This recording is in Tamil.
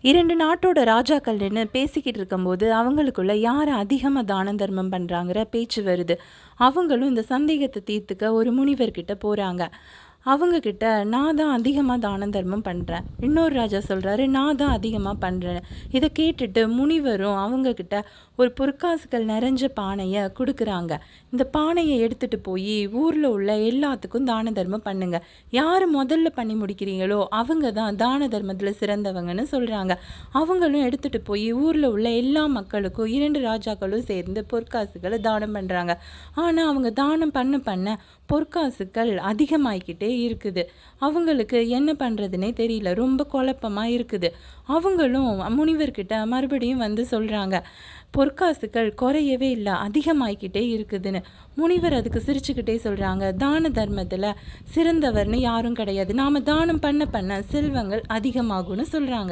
2 நாட்டோட ராஜாக்கள் நின்னு பேசிக்கிட்டு இருக்கும்போது, அவங்களுக்குள்ள யார் அதிகமா தானம் தர்மம் பண்றாங்கிற பேச்சு வருது. அவங்களும் இந்த சந்தேகத்த தீர்த்துக்க ஒரு முனிவர்கிட்ட போறாங்க. அவங்க கிட்ட, "நான் தான் அதிகமா தானம் தர்மம் பண்றேன்." இன்னொரு ராஜா சொல்றாரு, "நான் தான் அதிகமா பண்றேன்னு." இத கேட்டுட்டு முனிவரும் அவங்க கிட்ட ஒரு பொற்காசுகள் நிறைஞ்ச பானைய குடுக்குறாங்க. "இந்த பானைய எடுத்துட்டு போயி ஊர்ல உள்ள எல்லாத்துக்கும் தான தர்மம் பண்ணுங்க. யாரு முதல்ல பண்ணி முடிக்கிறீங்களோ அவங்க தான் தான தர்மத்துல சிறந்தவங்கன்னு" சொல்றாங்க. அவங்களும் எடுத்துட்டு போய் ஊர்ல உள்ள எல்லா மக்களுக்கும் 2 ராஜாக்களும் சேர்ந்து பொற்காசுகள தானம் பண்றாங்க. ஆனா அவங்க தானம் பண்ண பொற்காசுகள் அதிகமாயிக்கிட்டே இருக்குது. அவங்களுக்கு என்ன பண்றதுன்னே தெரியல. ரொம்ப குழப்பமா இருக்குது. அவங்களும் முனிவர்கிட்ட மறுபடியும் வந்து சொல்றாங்க, பொற்காசுகள் குறையவே இல்ல, அதிகமாயிக்கிட்டே இருக்குதுன்னு. முனிவர் அதுக்கு சிரிச்சுக்கிட்டே சொல்றாங்க, தான தர்மத்துல சிறந்தவர்ன்னு யாரும் கிடையாது. நாம தானம் பண்ண செல்வங்கள் அதிகமாகும்னு சொல்றாங்க.